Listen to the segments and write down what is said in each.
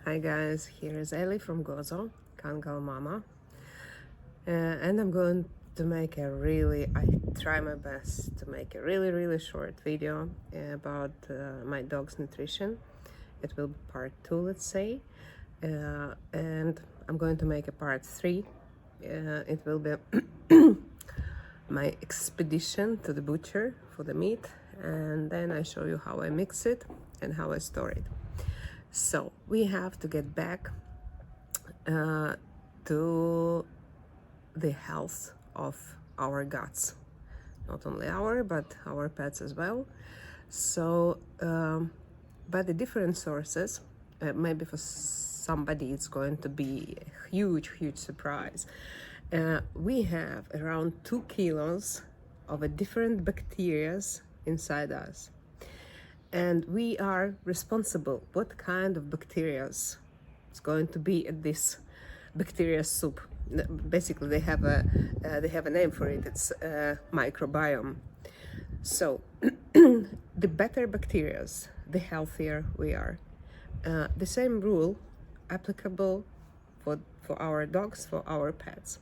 Hi guys, here is Ellie from Gozu, Kangal Mama, and I'm going to make I try my best to make a really short video about my dog's nutrition. It will be part 2, let's say, and I'm going to make a part 3. It will be my expedition to the butcher for the meat, and then I show you how I mix it and how I store it. So we have to get back to the health of our guts, not only but our pets as well. So by the different sources, maybe for somebody it's going to be a huge surprise. We have around 2 kilos of a different bacteria inside us, and we are responsible what kind of bacteria is going to be in this bacteria soup. Basically they have a name for it. It's microbiome. So the better bacteria, the healthier we are. The same rule applicable for our dogs, for our pets.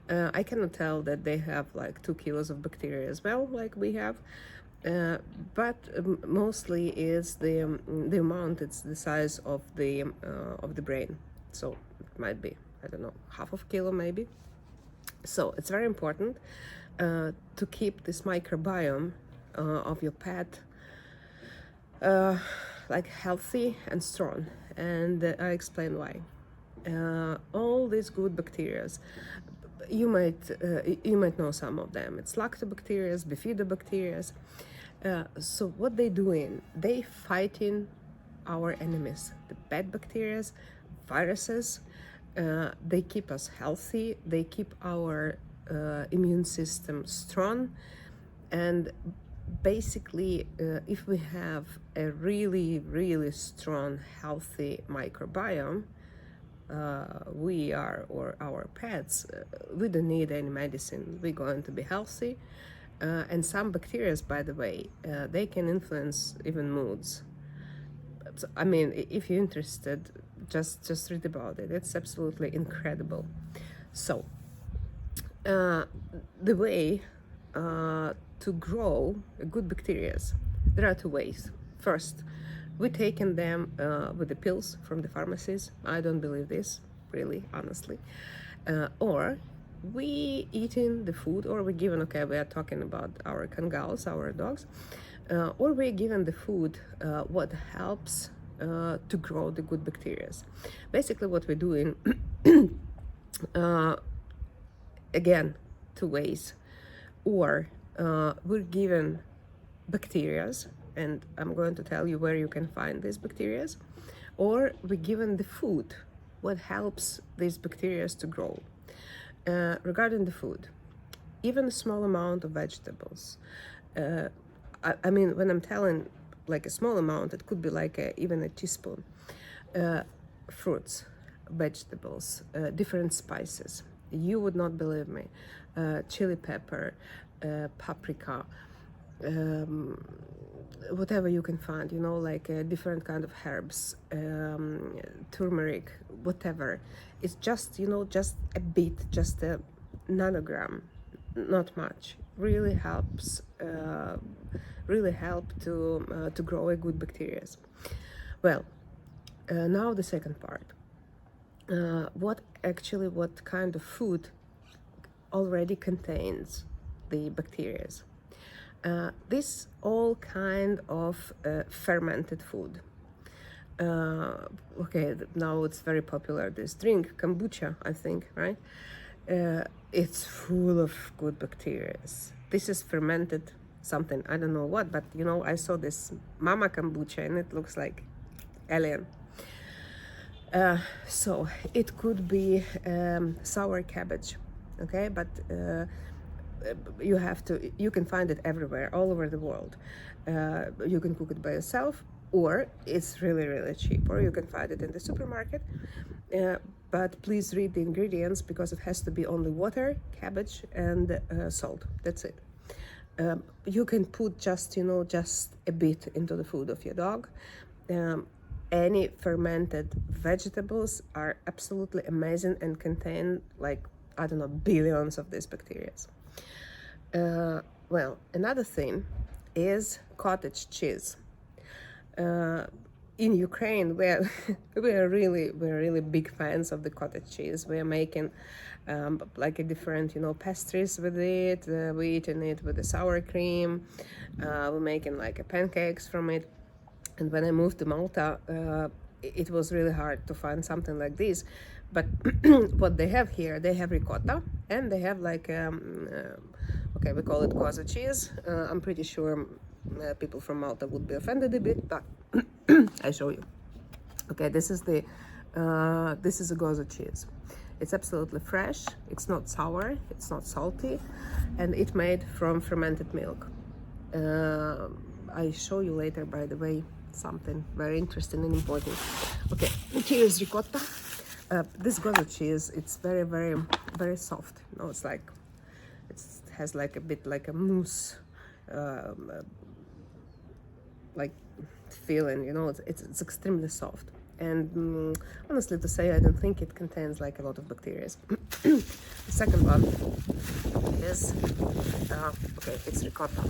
I cannot tell that they have like 2 kilos of bacteria as well, like we have, but mostly is the amount. It's the size of the brain, so it might be, I don't know, half of kilo maybe. So it's very important to keep this microbiome of your pet like healthy and strong, and I explain why. All these good bacteria, you might know some of them. It's lactobacteria, bifidobacteria. So what they doing? They fighting our enemies, the bad bacteria, viruses. They keep us healthy. They keep our immune system strong, and basically, if we have a really strong, healthy microbiome, we are, or our pets, we don't need any medicine. We're going to be healthy. And some bacteria, by the way, they can influence even moods. So, I mean, if you're interested, just read about it. It's absolutely incredible. So the way to grow good bacteria, there are 2 ways. First, we taken them with the pills from the pharmacies. I don't believe this, really, honestly. Or we eating the food, or we given, okay, we are talking about our Kangals, our dogs, or we're given the food what helps to grow the good bacteria. Basically what we're doing, again, 2 ways. Or we're given bacteria, and I'm going to tell you where you can find these bacteria, or we're given the food what helps these bacteria to grow. Regarding the food, even a small amount of vegetables, I mean, when I'm telling like a small amount, it could be like even a teaspoon. Fruits, vegetables, different spices. You would not believe me. Chili pepper, paprika, whatever you can find, like different kind of herbs, turmeric, whatever. It's just, just a bit, just a nanogram, not much. Really helps, really help to grow a good bacteria. Well, now the second part. What kind of food already contains the bacteria? This all kind of fermented food. Okay, now it's very popular, this drink, kombucha, I think, right? It's full of good bacteria. This is fermented something, I don't know what, but I saw this mama kombucha and it looks like alien. So it could be sour cabbage, okay, but you can find it everywhere, all over the world. You can cook it by yourself, or it's really cheap, or you can find it in the supermarket. But please read the ingredients, because it has to be only water, cabbage, and salt. That's it. You can put just a bit into the food of your dog. any fermented vegetables are absolutely amazing and contain like, I don't know, billions of these bacteria. Well, another thing is cottage cheese. In Ukraine, we're really big fans of the cottage cheese. We're making like a different, pastries with it. We're eating it with the sour cream. We're making like a pancakes from it. And when I moved to Malta, it was really hard to find something like this. But what they have here, they have ricotta, and they have like, okay, we call it Gozu cheese. I'm pretty sure people from Malta would be offended a bit, but I show you. Okay, this is a Gozu cheese. It's absolutely fresh. It's not sour. It's not salty, and it's made from fermented milk. I show you later, by the way, something very interesting and important. Okay, here's ricotta. This Gozu cheese, it's very soft. It's like, it has like a bit like a mousse, like feeling. It's extremely soft. And honestly to say, I don't think it contains like a lot of bacteria. The second one is okay, it's ricotta.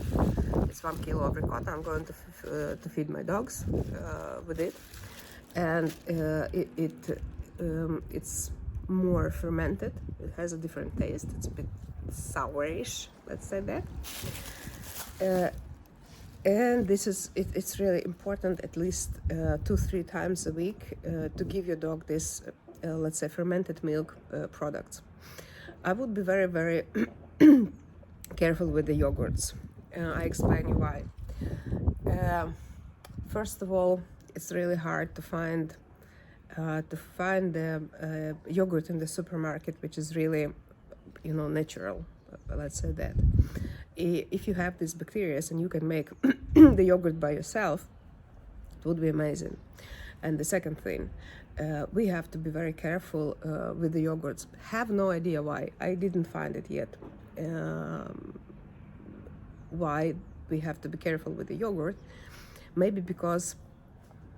It's 1 kilo of ricotta. I'm going to feed my dogs with it, and it's more fermented. It has a different taste. It's a bit sourish, let's say that. And this is it's really important, at least 2-3 times a week, to give your dog this, let's say, fermented milk products. I would be very careful with the yogurts. I explain you why. First of all, it's really hard to find the yogurt in the supermarket which is really, natural. Let's say that. If you have these bacteria and you can make the yogurt by yourself, it would be amazing. And the second thing, we have to be very careful with the yogurts. Have no idea why. I didn't find it yet. Why we have to be careful with the yogurt? Maybe because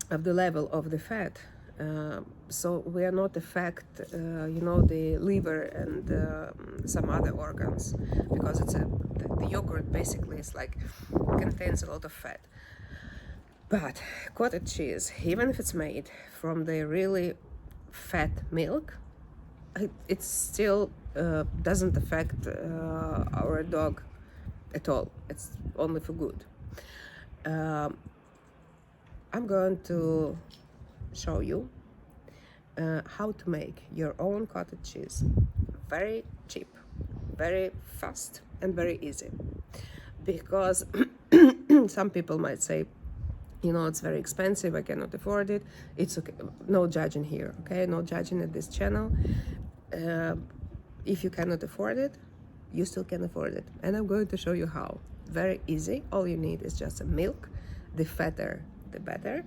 of the level of the fat. So we are not affect, the liver and some other organs, because the yogurt basically is like contains a lot of fat. But cottage cheese, even if it's made from the really fat milk, it still doesn't affect our dog at all. It's only for good. I'm going to show you how to make your own cottage cheese. Very cheap, very fast, and very easy. Because some people might say, it's very expensive, I cannot afford it. It's okay, no judging here, okay? No judging at this channel. If you cannot afford it, you still can afford it. And I'm going to show you how. Very easy. All you need is just some milk, the fatter, the better.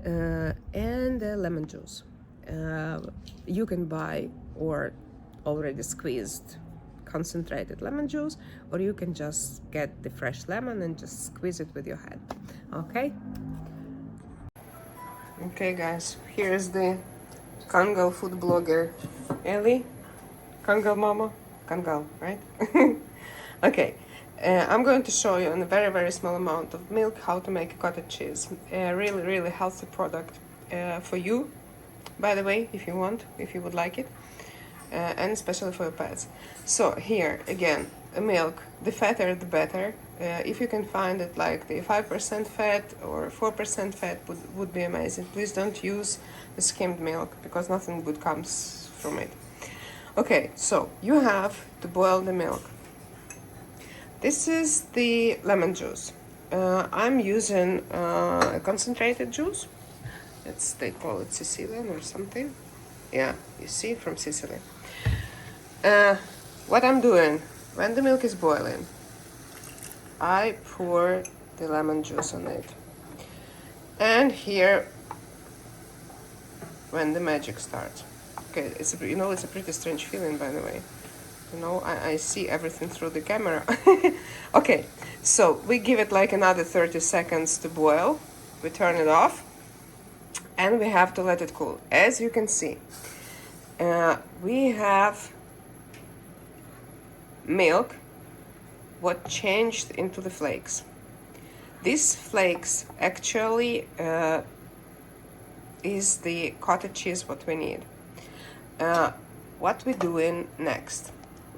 And lemon juice. You can buy or already squeezed concentrated lemon juice, or you can just get the fresh lemon and just squeeze it with your hand. Okay guys, here's the Kangal food blogger Ellie. Kangal mama? Kangal, right? Okay. I'm going to show you in a very small amount of milk how to make a cottage cheese. A really healthy product for you, by the way, if you would like it, and especially for your pets. So here again, milk, the fatter the better. If you can find it like the 5% fat or 4% fat would be amazing. Please don't use the skimmed milk because nothing good comes from it. Okay, so you have to boil the milk. This is the lemon juice. I'm using a concentrated juice. They call it Sicilian or something. Yeah, you see, from Sicily. What I'm doing, when the milk is boiling, I pour the lemon juice on it. And here, when the magic starts. Okay, it's a pretty strange feeling, by the way. I see everything through the camera. Okay, so we give it like another 30 seconds to boil. We turn it off. and we have to let it cool. As you can see, we have milk what changed into the flakes. These flakes actually is the cottage cheese what we need. What we're doing next,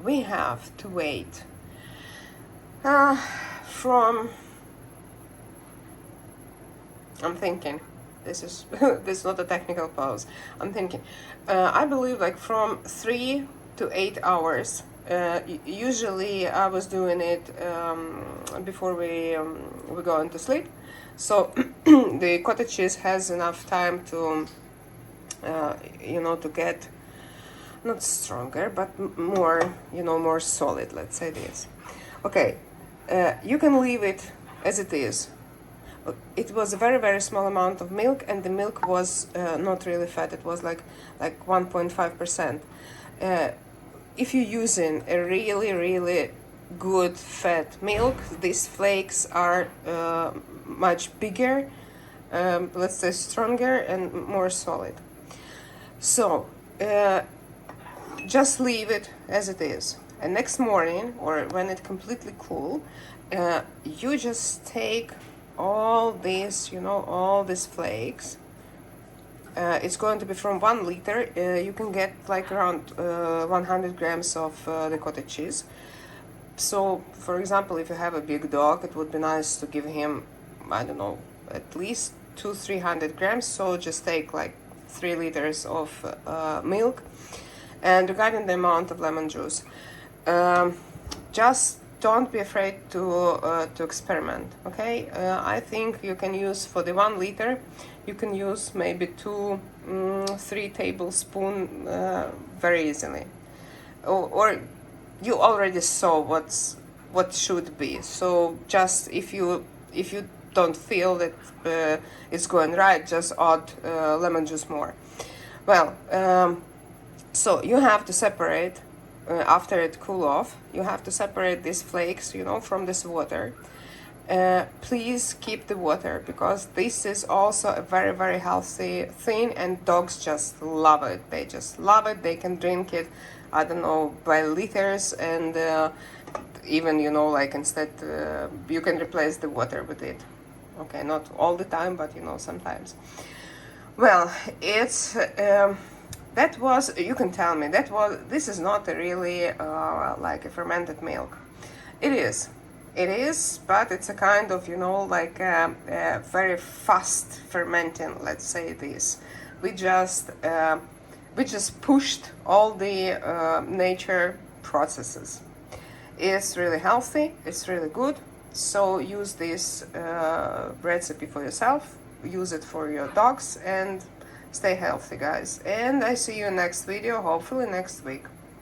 we have to wait from, I'm thinking, this is this is not a technical pause, I'm thinking, I believe like from 3 to 8 hours. Usually I was doing it before we go into sleep, so the cottage cheese has enough time to you know, to get not stronger but more, you know, more solid, let's say this. Okay, you can leave it as it is. It was a very small amount of milk, and the milk was not really fat. It was like 1.5%. If you're using a really good fat milk, these flakes are much bigger, let's say stronger and more solid. So just leave it as it is, and next morning, or when it's completely cool, you just take all these, you know, all these flakes. It's going to be from 1 liter. You can get like around 100 grams of the cottage cheese. So, for example, if you have a big dog, it would be nice to give him, I don't know, at least 200-300 grams. So just take like 3 liters of milk. And regarding the amount of lemon juice, just don't be afraid to experiment. Okay, I think you can use for the 1 liter, you can use maybe 2-3 tablespoons very easily, or you already saw what should be. So just if you don't feel that it's going right, just add lemon juice more. Well, so you have to separate. After it cool off, you have to separate these flakes, you know, from this water. Please keep the water, because this is also a very healthy thing, and dogs just love it. They just love it. They can drink it, I don't know, by liters, and even, you know, like instead you can replace the water with it. Okay, not all the time, but you know, sometimes. Well, it's that was, you can tell me, this is not a really like a fermented milk. It is, but it's a kind of, you know, like a very fast fermenting, let's say this. We just pushed all the nature processes. It's really healthy, it's really good. So use this recipe for yourself, use it for your dogs, and stay healthy, guys. And I see you next video, hopefully next week.